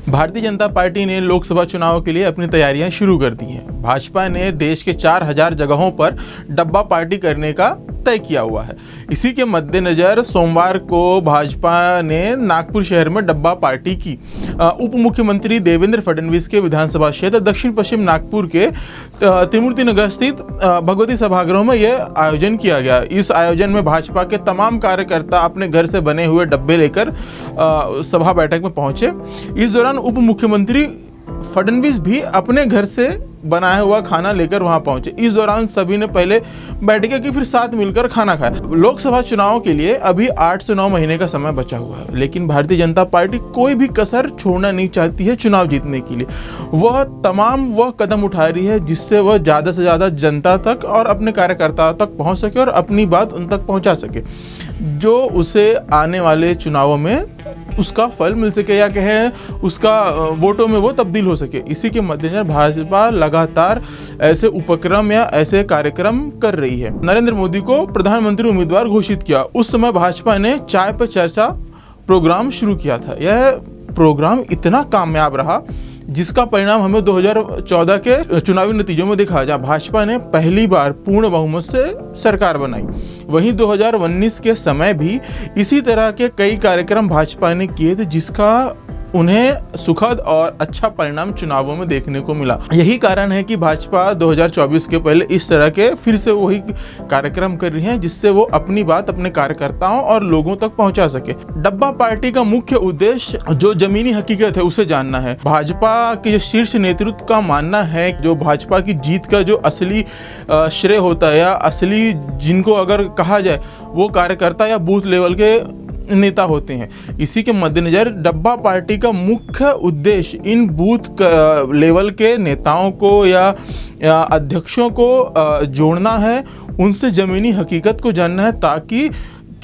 Bharatiya Janata party ने लोकसभा चुनाव के लिए अपनी तैयारियां शुरू कर दी हैं। भाजपा ने देश के 4000 जगहों पर डब्बा पार्टी करने का तय किया हुआ है। इसी के मद्देनज़र सोमवार को भाजपा ने नागपुर शहर में डब्बा पार्टी की। उप मुख्यमंत्री देवेंद्र फडणवीस के विधानसभा क्षेत्र दक्षिण पश्चिम नागपुर के त्रिमूर्ति नगर स्थित भगवती सभागृह में यह आयोजन किया गया। इस आयोजन में भाजपा के तमाम कार्यकर्ता अपने घर से बने हुए डब्बे लेकर सभा बैठक में पहुंचे। इस दौरान उप मुख्यमंत्री फडणवीस भी अपने घर से बनाया हुआ खाना लेकर वहां पहुंचे। इस दौरान सभी ने पहले बैठकें की, फिर साथ मिलकर खाना खाया। लोकसभा चुनाव के लिए अभी 8 से 9 महीने का समय बचा हुआ है, लेकिन भारतीय जनता पार्टी कोई भी कसर छोड़ना नहीं चाहती है चुनाव जीतने के लिए। वह कदम उठा रही है जिससे वह ज़्यादा से ज़्यादा जनता तक और अपने कार्यकर्ताओं तक पहुँच सके और अपनी बात उन तक पहुँचा सके, जो उसे आने वाले चुनावों में उसका फल मिल सके या कहें उसका वोटों में वो तब्दील हो सके। इसी के मद्देनजर भाजपा लगातार ऐसे उपक्रम या ऐसे कार्यक्रम कर रही है। नरेंद्र मोदी को प्रधानमंत्री उम्मीदवार घोषित किया। उस समय भाजपा ने चाय पर चर्चा प्रोग्राम शुरू किया था। यह प्रोग्राम इतना कामयाब रहा जिसका परिणाम हमें 2014 के चुनावी नतीजों में दिखा, जहाँ भाजपा ने पहली बार पूर्ण बहुमत से सरकार बनाई। वहीं 2019 के समय भी इसी तरह के कई कार्यक्रम भाजपा ने किए थे, जिसका उन्हें सुखद और अच्छा परिणाम चुनावों में देखने को मिला। यही कारण है कि भाजपा 2024 के पहले इस तरह के फिर से वही कार्यक्रम कर रही है, जिससे वो अपनी बात अपने कार्यकर्ताओं और लोगों तक पहुंचा सके। डब्बा पार्टी का मुख्य उद्देश्य जो जमीनी हकीकत है उसे जानना है। भाजपा के जो शीर्ष नेतृत्व का मानना है जो भाजपा की जीत का जो असली श्रेय होता है या असली जिनको अगर कहा जाए वो कार्यकर्ता या बूथ लेवल के नेता होते हैं। इसी के मद्देनजर डब्बा पार्टी का मुख्य उद्देश्य इन बूथ लेवल के नेताओं को या अध्यक्षों को जोड़ना है, उनसे ज़मीनी हकीकत को जानना है, ताकि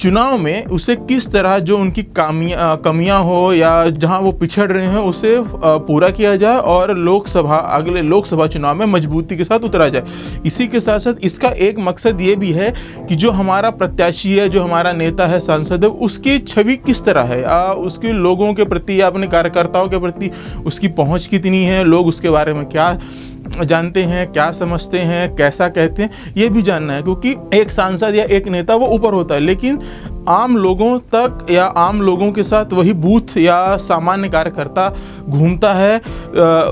चुनाव में उसे किस तरह जो उनकी कमियां हो या जहां वो पिछड़ रहे हैं उसे पूरा किया जाए और अगले लोकसभा चुनाव में मजबूती के साथ उतरा जाए। इसी के साथ साथ इसका एक मकसद ये भी है कि जो हमारा प्रत्याशी है, जो हमारा नेता है, सांसद है, उसकी छवि किस तरह है, उसके लोगों के प्रति या अपने कार्यकर्ताओं के प्रति उसकी पहुंच कितनी है, लोग उसके बारे में क्या जानते हैं, क्या समझते हैं, कैसा कहते हैं, ये भी जानना है। क्योंकि एक सांसद या एक नेता वो ऊपर होता है, लेकिन आम लोगों तक या आम लोगों के साथ वही बूथ या सामान्य कार्यकर्ता घूमता है।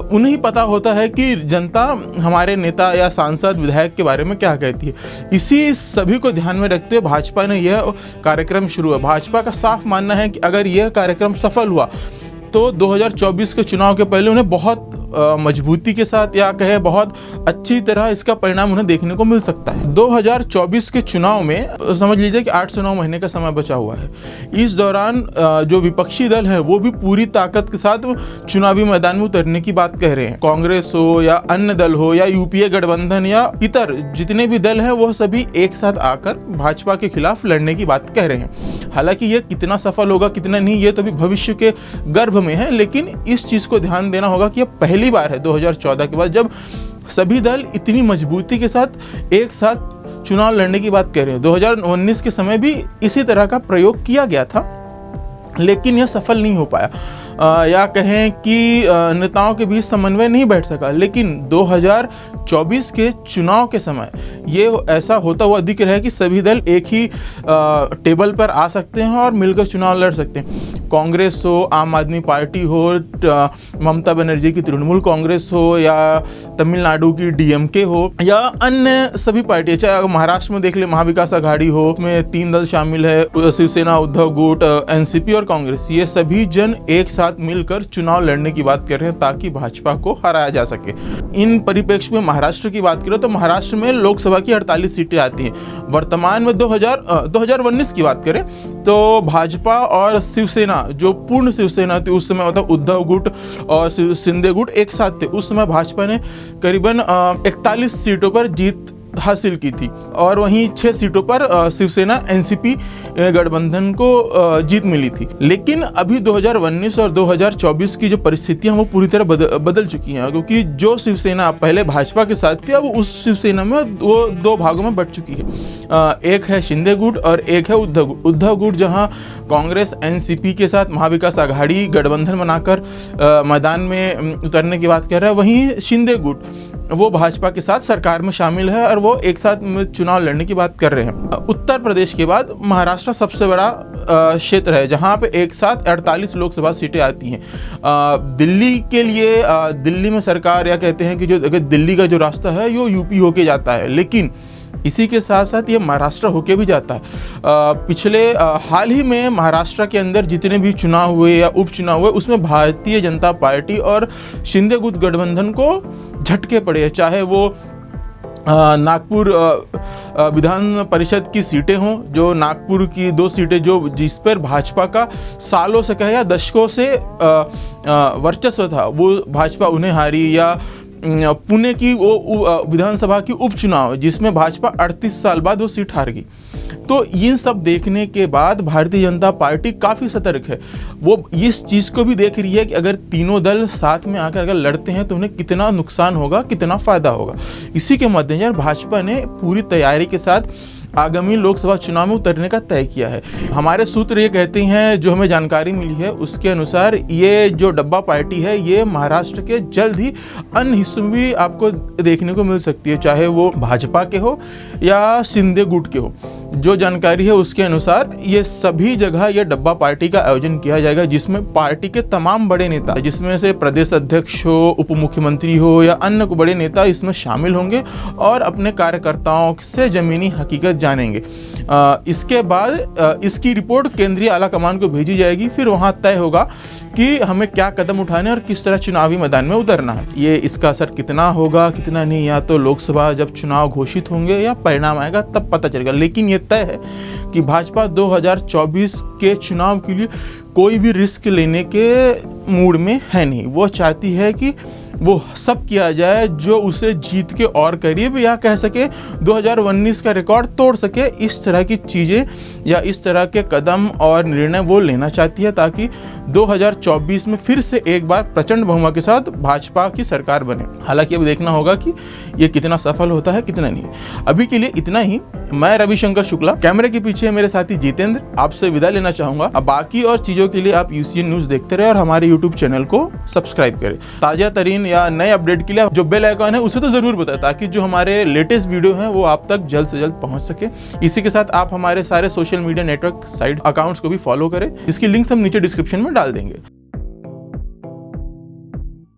उन्हें पता होता है कि जनता हमारे नेता या सांसद विधायक के बारे में क्या कहती है। इसी सभी को ध्यान में रखते हुए भाजपा ने यह कार्यक्रम शुरू किया। भाजपा का साफ मानना है कि अगर यह कार्यक्रम सफल हुआ तो 2024 के चुनाव के पहले उन्हें बहुत मजबूती के साथ या कहे बहुत अच्छी तरह इसका परिणाम उन्हें देखने को मिल सकता है। 2024 के चुनाव में समझ लीजिए कि 8 से 9 महीने का समय बचा हुआ है। इस दौरान जो विपक्षी दल है वो भी पूरी ताकत के साथ चुनावी मैदान में उतरने की बात कह रहे हैं। कांग्रेस हो या अन्य दल हो या यूपीए गठबंधन या इतर जितने भी दल हैं वो सभी एक साथ आकर भाजपा के खिलाफ लड़ने की बात कह रहे हैं। हालांकि ये कितना सफल होगा कितना नहीं ये तो अभी भविष्य के गर्भ में है, लेकिन इस चीज़ को ध्यान देना होगा कि ये पहली बार है 2014 के बाद जब सभी दल इतनी मजबूती के साथ एक साथ चुनाव लड़ने की बात कर रहे हैं। 2019 के समय भी इसी तरह का प्रयोग किया गया था, लेकिन यह सफल नहीं हो पाया या कहें कि नेताओं के बीच समन्वय नहीं बैठ सका। लेकिन 2024 के चुनाव के समय ये ऐसा होता हुआ दिख रहा है कि सभी दल एक ही टेबल पर आ सकते हैं और मिलकर चुनाव लड़ सकते हैं। कांग्रेस हो, आम आदमी पार्टी हो, ममता बनर्जी की तृणमूल कांग्रेस हो या तमिलनाडु की डीएमके हो या अन्य सभी पार्टी, चाहे महाराष्ट्र में देख ले महाविकास आघाड़ी हो, उसमें 3 दल शामिल है, शिवसेना, उद्धव गुट, एनसीपी और कांग्रेस। ये सभी जन एक साथ मिलकर चुनाव लड़ने की बात कर रहे हैं ताकि भाजपा को हराया जा सके। इन परिप्रेक्ष्य में महाराष्ट्र की बात करें तो महाराष्ट्र में लोकसभा की 48 सीटें आती हैं। वर्तमान में 2019 की बात करें तो भाजपा और शिवसेना जो पूर्ण शिवसेना थी उस समय, मतलब उद्धव गुट और शिंदे गुट एक साथ थे, उस समय भाजपा ने करीबन 41 सीटों पर जीत हासिल की थी और वहीं 6 सीटों पर शिवसेना एनसीपी गठबंधन को जीत मिली थी। लेकिन अभी 2019 और 2024 की जो परिस्थितियां वो पूरी तरह बदल चुकी हैं, क्योंकि जो शिवसेना पहले भाजपा के साथ थी अब उस शिवसेना में वो 2 भागों में बट चुकी है। एक है शिंदे गुट और एक है उद्धव गुट, जहां कांग्रेस एनसीपी के साथ महाविकास आघाड़ी गठबंधन बनाकर मैदान में उतरने की बात कर रहा है। वहीं शिंदे गुट वो भाजपा के साथ सरकार में शामिल है और वो एक साथ चुनाव लड़ने की बात कर रहे हैं। उत्तर प्रदेश के बाद महाराष्ट्र सबसे बड़ा क्षेत्र है जहां पे एक साथ 48 लोकसभा सीटें आती हैं। दिल्ली के लिए दिल्ली में सरकार या कहते हैं कि जो अगर दिल्ली का जो रास्ता है वो यूपी होके जाता है, लेकिन इसी के साथ साथ ये महाराष्ट्र होके भी जाता है। पिछले हाल ही में महाराष्ट्र के अंदर जितने भी चुनाव हुए या उपचुनाव हुए उसमें भारतीय जनता पार्टी और शिंदे गुट गठबंधन को झटके पड़े, चाहे वो नागपुर विधान परिषद की सीटें हों, जो नागपुर की 2 सीटें जो जिस पर भाजपा का सालों से कहे या दशकों से वर्चस्व था, वो भाजपा उन्हें हारी, या पुणे की वो विधानसभा की उपचुनाव जिसमें भाजपा 38 साल बाद वो सीट हार गई। तो इन सब देखने के बाद भारतीय जनता पार्टी काफ़ी सतर्क है। वो इस चीज़ को भी देख रही है कि अगर तीनों दल साथ में आकर अगर लड़ते हैं तो उन्हें कितना नुकसान होगा, कितना फ़ायदा होगा। इसी के मद्देनजर भाजपा ने पूरी तैयारी के साथ आगामी लोकसभा चुनाव में उतरने का तय किया है। हमारे सूत्र ये कहते हैं, जो हमें जानकारी मिली है उसके अनुसार ये जो डब्बा पार्टी है ये महाराष्ट्र के जल्द ही अन्य हिस्सों में भी आपको देखने को मिल सकती है, चाहे वो भाजपा के हो या शिंदे गुट के हो। जो जानकारी है उसके अनुसार ये सभी जगह ये डब्बा पार्टी का आयोजन किया जाएगा, जिसमें पार्टी के तमाम बड़े नेता, जिसमें से प्रदेश अध्यक्ष हो, उप मुख्यमंत्री हो या अन्य को बड़े नेता इसमें शामिल होंगे और अपने कार्यकर्ताओं से जमीनी हकीकत जानेंगे। इसके बाद इसकी रिपोर्ट केंद्रीय आला कमान को भेजी जाएगी, फिर वहां तय होगा कि हमें क्या कदम उठाने और किस तरह चुनावी मैदान में उतरना है। ये इसका असर कितना होगा कितना नहीं, या तो लोकसभा जब चुनाव घोषित होंगे या परिणाम आएगा तब पता चलेगा। लेकिन ये तय है कि भाजपा 2024 के चुनाव के लिए कोई भी रिस्क लेने के मूड में है नहीं। वो चाहती है कि वो सब किया जाए जो उसे जीत के और करीब, या कह सके 2019 का रिकॉर्ड तोड़ सके। इस तरह की चीज़ें या इस तरह के कदम और निर्णय वो लेना चाहती है ताकि 2024 में फिर से एक बार प्रचंड बहुमत के साथ भाजपा की सरकार बने। हालांकि अब देखना होगा कि ये कितना सफल होता है कितना नहीं। अभी के लिए इतना ही। मैं रविशंकर शुक्ला, कैमरे के पीछे मेरे साथी जितेंद्र, आपसे विदा लेना चाहूँगा। अब बाकी और चीज़ों के लिए आप यूसीएन न्यूज़ देखते रहे और हमारे यूट्यूब चैनल को सब्सक्राइब करें। ताज़ा तरीन या नए अपडेट के लिए जो बेल आइकॉन है उसे तो ज़रूर बताएं, ताकि जो हमारे लेटेस्ट वीडियो हैं वो आप तक जल्द से जल्द पहुंच सके। इसी के साथ आप हमारे सारे social media network site accounts को भी फॉलो करें, जिसकी लिंक्स हम नीचे डिस्क्रिप्शन में डाल देंगे।